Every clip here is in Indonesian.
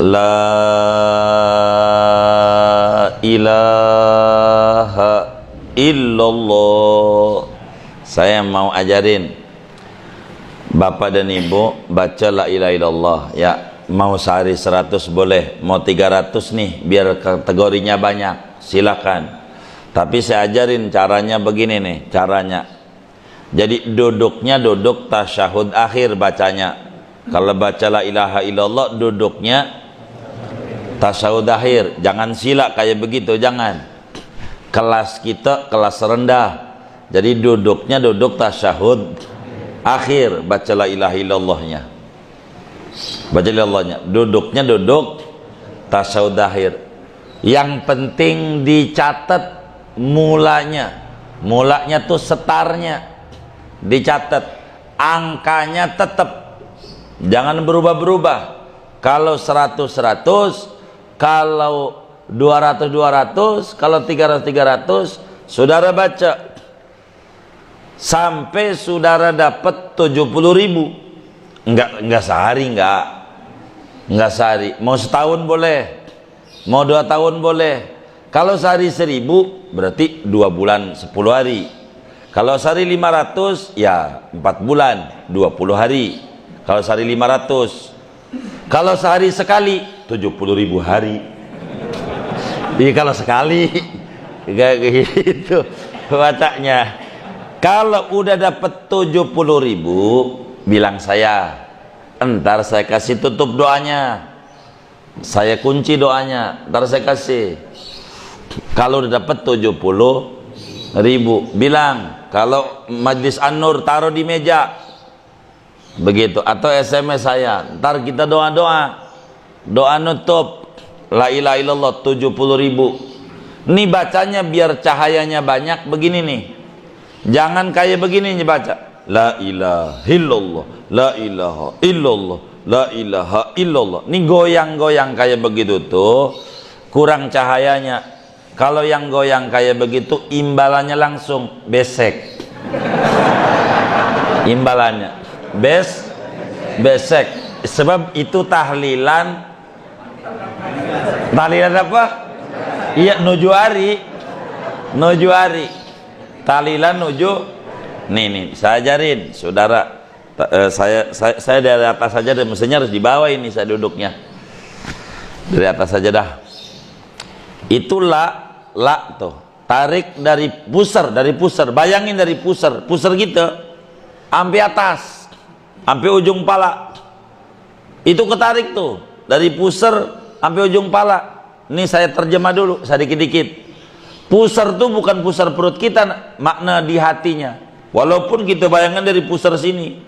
La ilaha illallah. Saya mau ajarin Bapak dan Ibu baca la ilaha illallah ya. Mau sehari 100 boleh, mau 300 nih biar kategorinya banyak, silakan. Tapi saya ajarin caranya begini nih, caranya. Jadi duduknya duduk tasyahud akhir bacanya. Kalau baca la ilaha illallah duduknya tasyahud akhir, jangan sila kayak begitu, jangan. Kelas kita kelas rendah. Jadi duduknya duduk tasyahud akhir, baca la ilaha illallahnya. Baca la illallahnya, duduknya duduk tasyahud akhir. Yang penting dicatat mulanya. Mulanya tuh setarnya dicatat, angkanya tetap, jangan berubah-berubah. Kalau 100 100, kalau 200 200, kalau 300 300, saudara baca sampai saudara dapat 70.000. Enggak sehari, enggak sehari. Mau setahun boleh, mau 2 tahun boleh. Kalau sehari 1000 berarti 2 bulan 10 hari. Kalau sehari 500 ya 4 bulan 20 hari. Kalau sehari 500, kalau sehari sekali 70.000 hari. Jadi kalau sekali kayak gitu bacanya. Kalau udah dapat 70.000, bilang saya, entar saya kasih tutup doanya, saya kunci doanya, entar saya kasih. Kalau udah dapat 70.000, bilang kalau Majlis An-Nur taruh di meja begitu, atau SMS saya, ntar kita doa nutup la ilaha illallah 70.000. Ini bacanya biar cahayanya banyak begini nih, jangan kayak begini nih baca la ilaha illallah, la ilaha illallah, la ilaha illallah. Ini goyang-goyang kayak begitu tuh kurang cahayanya. Kalau yang goyang kayak begitu imbalannya langsung besek. Imbalannya besek. Sebab itu tahlilan apa? Iya, nujuari. Tahlilan nuju. Nih saya ajarin saudara. Saya dari atas saja, dan mestinya harus di bawah ini saya duduknya. Dari atas saja dah. Itulah la tuh, tarik dari pusar, bayangin dari pusar gitu sampai atas, sampai ujung pala. Itu ketarik tuh dari pusar sampai ujung pala. Ini saya terjemah dulu sedikit-dikit. Pusar tuh bukan pusar perut kita, makna di hatinya. Walaupun kita bayangkan dari pusar sini,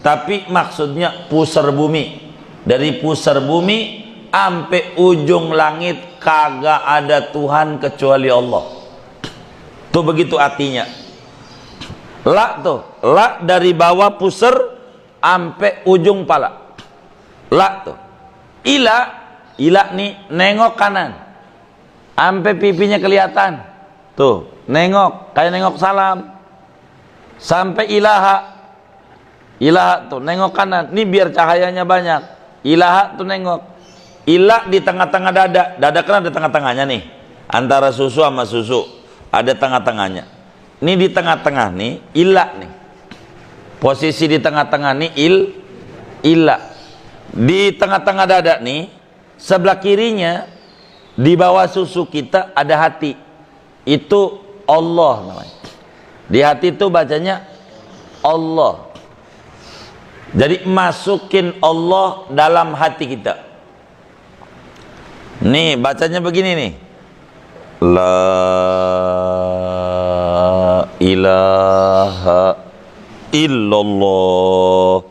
tapi maksudnya pusar bumi. Dari pusar bumi sampai ujung langit kagak ada Tuhan kecuali Allah. Tuh begitu artinya. La tuh, la dari bawah pusar sampai ujung pala. La tuh. Ila nih nengok kanan sampai pipinya kelihatan. Tuh, nengok kayak nengok salam. Sampai ilaha tuh nengok kanan. Ini biar cahayanya banyak. Ilaha tuh nengok. Ila di tengah-tengah dada kan ada tengah-tengahnya nih, antara susu sama susu ada tengah-tengahnya. Ini di tengah-tengah nih ila nih, posisi di tengah-tengah nih ila. Di tengah-tengah dada nih sebelah kirinya di bawah susu kita ada hati, itu Allah namanya. Di hati itu bacanya Allah. Jadi masukin Allah dalam hati kita. Nih bacanya begini nih, la ilaha illallah.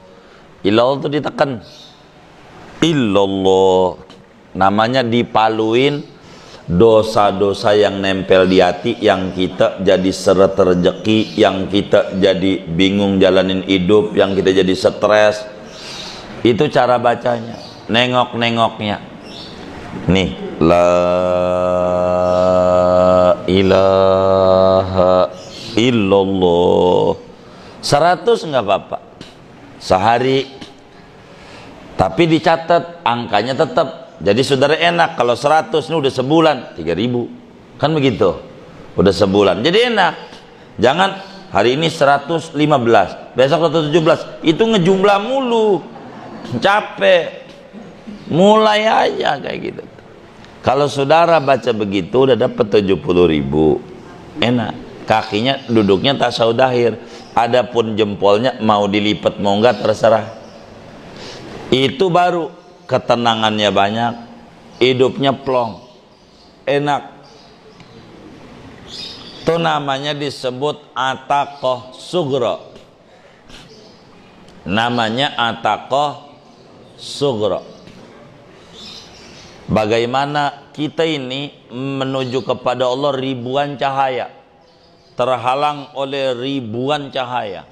Illallah itu ditekan, illallah. Namanya dipaluin dosa-dosa yang nempel di hati, yang kita jadi seret rezeki, yang kita jadi bingung jalanin hidup, yang kita jadi stres. Itu cara bacanya, nengok-nengoknya. Nih, la ilaha illallah 100 nggak apa-apa sehari, tapi dicatat angkanya tetap Jadi saudara enak, kalau 100 ini udah sebulan 3.000, kan begitu, udah sebulan, jadi enak. Jangan hari ini 115, besok 117, itu ngejumlah mulu, capek. Mulai aja kayak gitu. Kalau saudara baca begitu udah dapat 70.000, enak. Kakinya duduknya tasawuf akhir, adapun jempolnya mau dilipat mau enggak terserah. Itu baru ketenangannya banyak, hidupnya plong, enak. Itu namanya disebut ataqah sughra. Namanya ataqah sughra. Bagaimana kita ini menuju kepada Allah ribuan cahaya, terhalang oleh ribuan cahaya,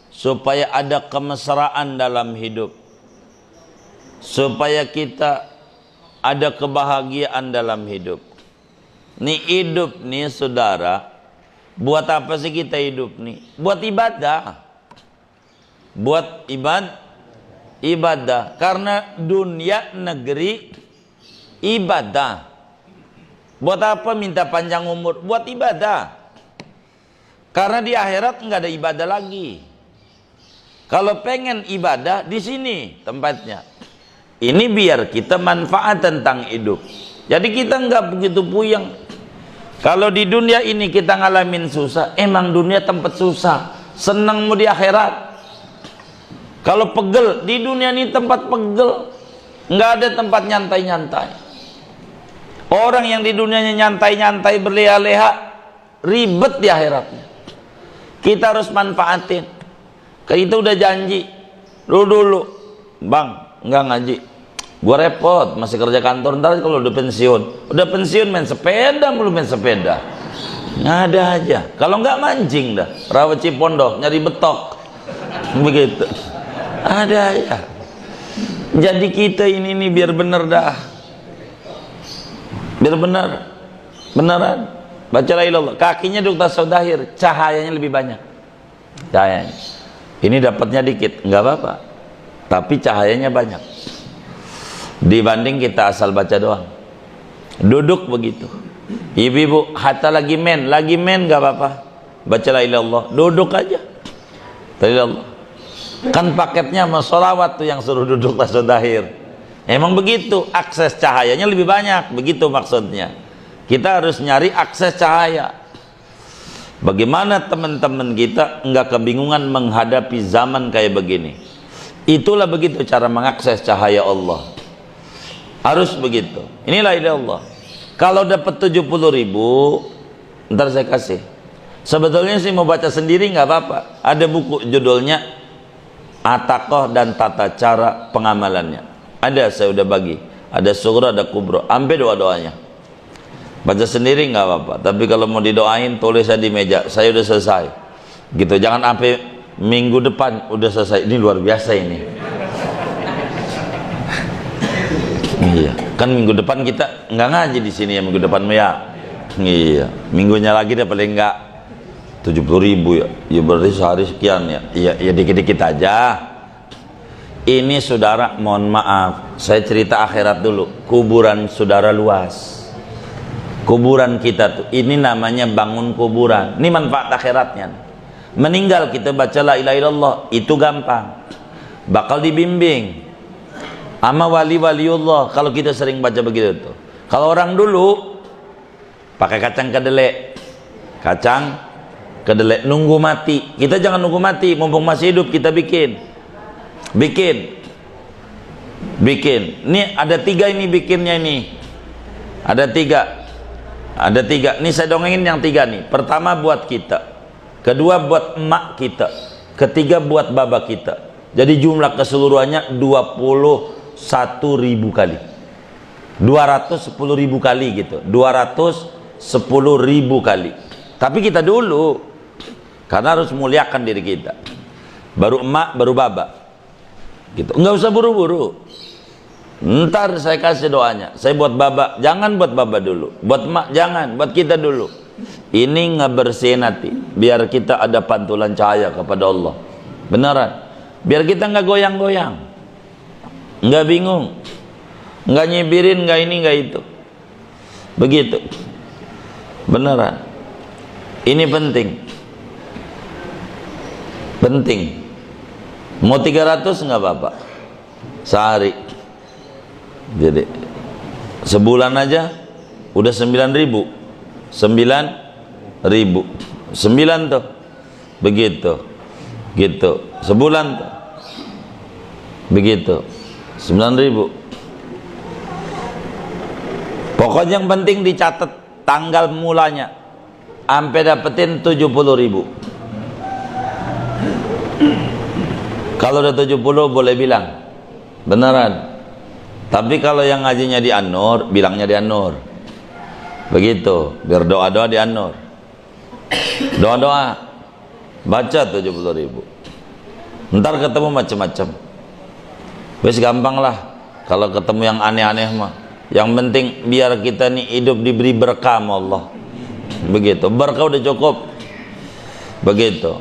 supaya ada kemesraan dalam hidup, supaya kita ada kebahagiaan dalam hidup. Nih hidup nih saudara, buat apa sih kita hidup nih? Buat ibadah. Buat ibadah. Karena dunia negeri ibadah. Buat apa minta panjang umur? Buat ibadah. Karena di akhirat nggak ada ibadah lagi. Kalau pengen ibadah di sini tempatnya. Ini biar kita manfaat tentang hidup. Jadi kita nggak begitu puyeng. Kalau di dunia ini kita ngalamin susah, emang dunia tempat susah. Senang mau di akhirat. Kalau pegel, di dunia ini tempat pegel. Nggak ada tempat nyantai-nyantai. Orang yang di dunianya nyantai-nyantai berleha-leha, ribet di akhiratnya. Kita harus manfaatin. Kita udah janji dulu, bang nggak ngaji, gua repot masih kerja kantor, ntar kalau udah pensiun main sepeda mulu, main sepeda nggak ada aja. Kalau nggak mancing dah, rawat Cipondoh nyari betok begitu, ada aja. Jadi kita ini nih biar bener dah, biar beneran baca la ilaha illallah, kakinya duduk tasawuf akhir, cahayanya lebih banyak. Cahayanya ini dapatnya dikit, nggak apa-apa, tapi cahayanya banyak dibanding kita asal baca doang. Duduk begitu, ibu-ibu hatta lagi men nggak apa-apa, baca la ilaha illallah, duduk aja la ilaha illallah. Kan paketnya sama sholawat tuh yang suruh duduk tasawuf akhir. Emang begitu, akses cahayanya lebih banyak, begitu maksudnya. Kita harus nyari akses cahaya. Bagaimana teman-teman kita nggak kebingungan menghadapi zaman kayak begini? Itulah begitu cara mengakses cahaya Allah. Harus begitu. Inilah ide Allah. Kalau dapat 70.000, ntar saya kasih. Sebetulnya sih mau baca sendiri nggak apa-apa. Ada buku judulnya Ataqah dan Tata Cara Pengamalannya. Ada, saya udah bagi. Ada sughra, ada kubra. Ambil doa-doanya. Baca sendiri nggak apa-apa, tapi kalau mau didoain tulis aja di meja, saya udah selesai gitu. Jangan sampai minggu depan udah selesai. Ini luar biasa ini. Iya, kan minggu depan kita nggak ngaji di sini ya, minggu depan ya. Iya, minggunya lagi deh paling nggak 70.000 ya. Ya berarti sehari sekian ya. Iya, ya dikit-dikit aja. Ini saudara, mohon maaf, saya cerita akhirat dulu. Kuburan saudara luas. Kuburan kita tuh, ini namanya bangun kuburan. Ini manfaat akhiratnya. Meninggal kita baca la ilaha illallah, itu gampang. Bakal dibimbing sama wali-waliullah kalau kita sering baca begitu tuh. Kalau orang dulu pakai kacang kedelai, nunggu mati. Kita jangan nunggu mati, mumpung masih hidup kita bikin. Ini ada 3 ini bikinnya ini. Ada tiga. Nih saya dongengin yang 3 nih. Pertama buat kita, kedua buat emak kita, ketiga buat baba kita. Jadi jumlah keseluruhannya 21.000 kali, 210.000 kali gitu, 210.000 kali. Tapi kita dulu, karena harus muliakan diri kita, baru emak, baru baba gitu. Nggak usah buru-buru, ntar saya kasih doanya. Saya buat baba, jangan buat baba dulu, buat emak jangan, buat kita dulu. Ini ngebersihin hati, biar kita ada pantulan cahaya kepada Allah. Beneran, biar kita nggak goyang-goyang, nggak bingung. nggak nyibirin, nggak ini, nggak itu. Begitu. Beneran. Ini penting. Penting. Mau 300 nggak apa-apa. Sehari. Jadi sebulan aja udah 9.000. 9.000. 9 tuh. Begitu. Gitu. Sebulan tuh. Begitu. 9.000. Pokoknya yang penting dicatat tanggal mulanya sampai dapetin 70.000. Kalau udah 70 boleh bilang beneran. Tapi kalau yang ngajinya di An-Nur, bilangnya di An-Nur. Begitu, biar doa-doa di An-Nur. Doa-doa baca 70.000. Ntar ketemu macam-macam. Wes gampang lah. Kalau ketemu yang aneh-aneh mah. Yang penting biar kita nih hidup diberi berkah sama Allah. Begitu, berkah udah cukup. Begitu.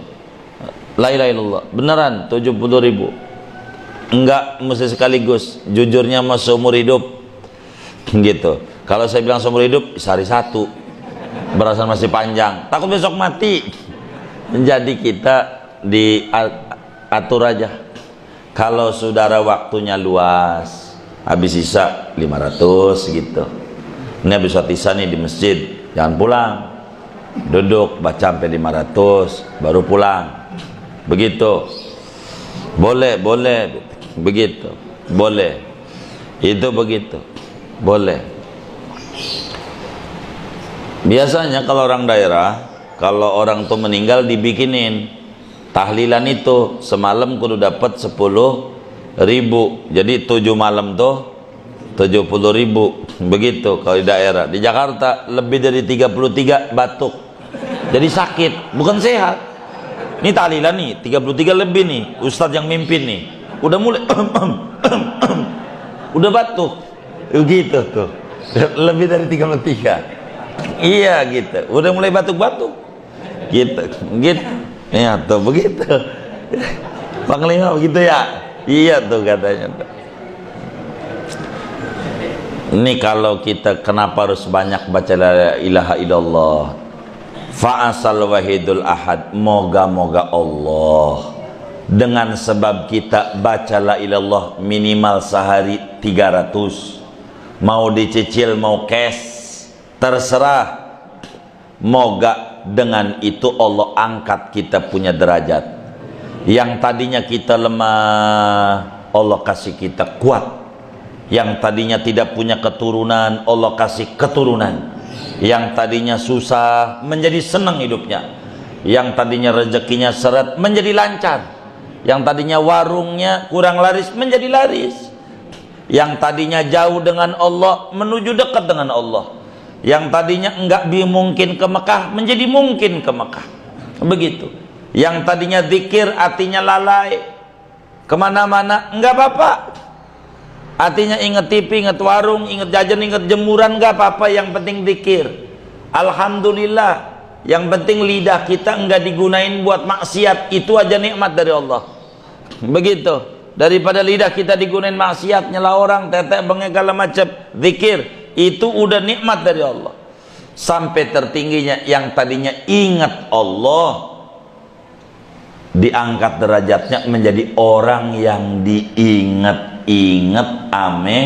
La ilaha illallah. Beneran 70.000. Enggak mesti sekaligus. Jujurnya mah seumur hidup. Gitu. Kalau saya bilang seumur hidup, sehari satu. Berasa masih panjang. Takut besok mati. Jadi kita diatur aja. Kalau saudara waktunya luas, habis isya 500 gitu. Ini habis sholat isya nih di masjid, jangan pulang. Duduk baca sampai 500 baru pulang. Begitu. Boleh, boleh. Begitu. Boleh. Itu begitu. Boleh. Biasanya kalau orang daerah, kalau orang tuh meninggal dibikinin tahlilan itu semalam kudu dapat 10.000. Jadi 7 malam tuh 70.000. Begitu kalau di daerah. Di Jakarta lebih dari 33 batuk. Jadi sakit, bukan sehat. Ini tahlilan nih 33 lebih nih. Ustadz yang mimpin nih. Udah mulai udah batuk. Gitu tuh. Lebih dari 33. Iya gitu. Udah mulai batuk-batuk. Gitu. Gitu. Ya tuh begitu. Panglima begitu ya. Iya tuh katanya. Ini kalau kita kenapa harus banyak baca la ilaha illallah. Fa'asal wahidul ahad. Moga-moga Allah dengan sebab kita baca la ilallah minimal sehari 300. Mau dicicil mau cash terserah. Moga dengan itu Allah angkat kita punya derajat. Yang tadinya kita lemah Allah kasih kita kuat. Yang tadinya tidak punya keturunan Allah kasih keturunan. Yang tadinya susah menjadi senang hidupnya. Yang tadinya rezekinya seret menjadi lancar. Yang tadinya warungnya kurang laris menjadi laris. Yang tadinya jauh dengan Allah menuju dekat dengan Allah. Yang tadinya enggak mungkin ke Mekah menjadi mungkin ke Mekah. Begitu. Yang tadinya zikir hatinya lalai kemana-mana enggak apa-apa. Hatinya ingat TV, ingat warung, ingat jajan, ingat jemuran enggak apa-apa. Yang penting zikir. Alhamdulillah. Yang penting lidah kita enggak digunain buat maksiat. Itu aja nikmat dari Allah. Begitu. Daripada lidah kita digunain maksiat, nyela orang, tetek, bengek, segala macam. Zikir. Itu udah nikmat dari Allah. Sampai tertingginya yang tadinya ingat Allah diangkat derajatnya menjadi orang yang diingat-ingat ame.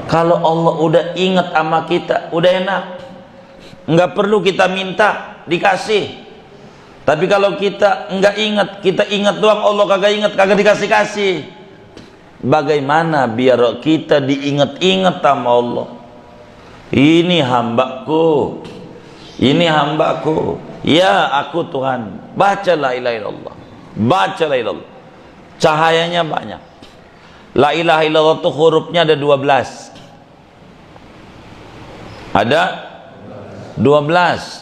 Kalau Allah udah ingat sama kita udah enak, nggak perlu kita minta dikasih. Tapi kalau kita nggak ingat, kita ingat doang Allah kagak ingat, kagak dikasih-kasih. Bagaimana biar kita diingat-ingat sama Allah? Ini hambaku, ini hambaku, ya aku Tuhan. Baca la ilaha illallah, baca la ilaha illallah. Cahayanya banyak. La ilaha illallah itu hurufnya ada 12. Ada 12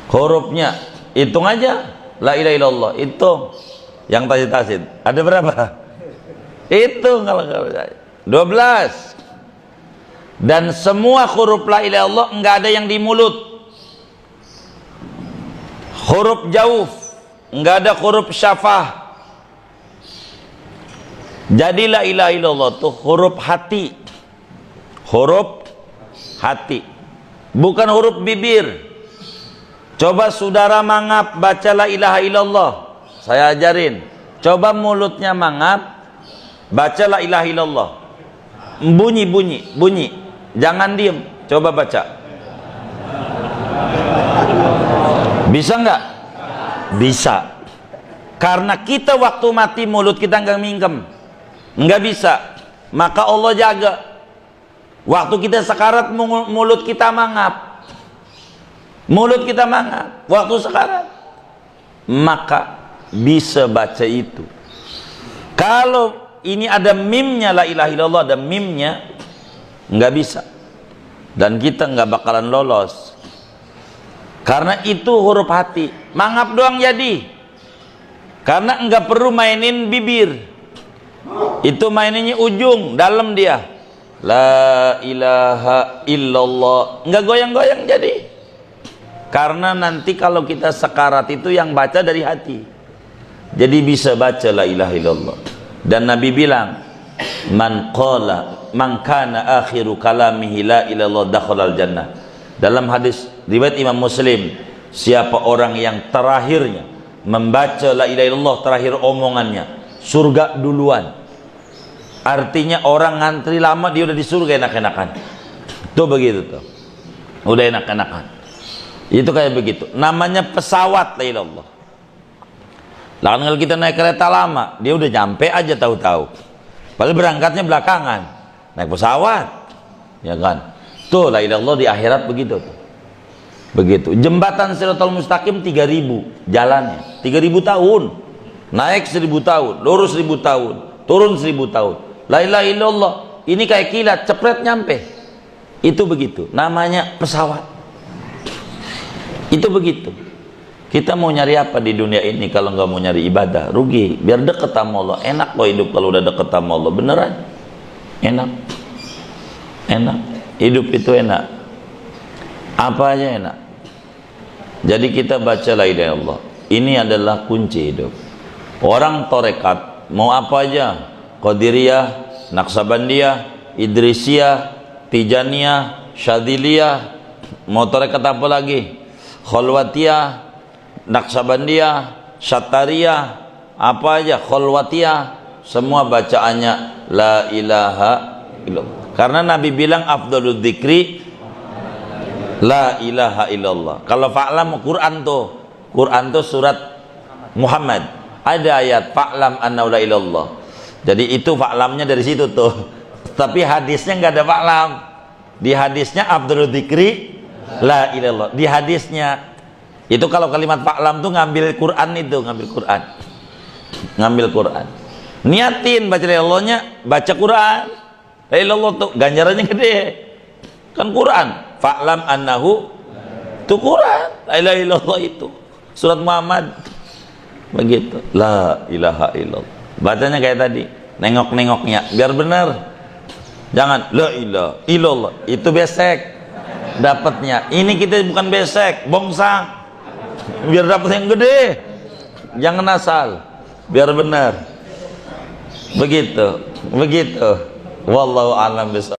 hurufnya. Hitung aja. La ilaha illallah hitung. Yang tasid-tasid ada berapa? Hitung kalau 12. Dan semua huruf la ilaha illallah enggak ada yang di mulut. Huruf jauf, enggak ada huruf syafah. Jadi la ilaha illallah tuh huruf hati. Huruf hati, bukan huruf bibir. Coba saudara mangap baca la ilaha illallah, saya ajarin. Coba mulutnya mangap baca la ilaha illallah, bunyi, jangan diem, coba baca. Bisa nggak? Bisa. Karena kita waktu mati mulut kita nggak mingkem, nggak bisa. Maka Allah jaga. Waktu kita sekarat mulut kita mangap. Mulut kita mangap waktu sekarat, maka bisa baca itu. Kalau ini ada mimnya la ilaha illallah, ada mimnya, nggak bisa, dan kita nggak bakalan lolos. Karena itu huruf hati, mangap doang jadi. Karena nggak perlu mainin bibir, itu maininnya ujung dalam dia. La ilaha illallah, nggak goyang-goyang jadi. Karena nanti kalau kita sekarat itu yang baca dari hati, jadi bisa baca la ilaha illallah. Dan Nabi bilang, man kana akhiru kalamihi la ilaha illallah dakhalal jannah. Dalam hadis riwayat Imam Muslim, siapa orang yang terakhirnya membaca la ilaha illallah, terakhir omongannya, surga duluan. Artinya orang ngantri lama, dia udah di surga enak-enakan. Tuh begitu tuh, udah enak-enakan. Itu kayak begitu, namanya pesawat la ilallah. Lah kalau kita naik kereta lama, dia udah nyampe aja tahu-tahu, padahal berangkatnya belakangan, naik pesawat, ya kan? Tuh la ilallah di akhirat begitu tuh. Begitu. Jembatan Shiratal Mustaqim 3000 jalannya, 3000 tahun, naik 1000 tahun, lurus 1000 tahun, turun 1000 tahun. La ilaha illallah ini kayak kilat, cepret nyampe. Itu begitu, namanya pesawat. Itu begitu. Kita mau nyari apa di dunia ini kalau nggak mau nyari ibadah? Rugi. Biar deket sama Allah. Enak kok hidup kalau udah deket sama Allah. Beneran. Enak. Enak. Hidup itu enak. Apa aja enak. Jadi kita baca la ilaha illallah. Ini adalah kunci hidup. Orang torekat mau apa aja. Qadiriyah, Naqsabandiyah, Idrisiyah, Tijaniyah, Syadiliyah, mau torekat apa lagi? Khalwatiyah, Naqsabandiyah, Syattariyah, apa aja, Khalwatiyah, semua bacaannya la ilaha illallah. Karena Nabi bilang afdhalul dzikri la ilaha illallah. Kalau fa'lam Quran tuh surat Muhammad ada ayat fa'lam anna la ilallah. Jadi itu fa'lamnya dari situ tuh. Tapi hadisnya nggak ada fa'lam. Di hadisnya afdhalul dzikri la ilallah. Di hadisnya itu kalau kalimat fa'lam tuh ngambil Quran itu, ngambil Quran. Niatin baca la ilallahnya, baca Quran. La ilallah tuh ganjarannya gede. Kan Quran. Fa'lam annahu itu Quran. La ilaha illallah itu. Surat Muhammad. Begitu. La ilaha illallah. Bacanya kayak tadi, nengok-nengoknya biar benar. Jangan la ilaha illallah. Itu besek dapatnya. Ini kita bukan besek, bongsang. Biar dapat yang gede. Jangan asal. Biar benar. Begitu. Wallahu a'lam bishawab.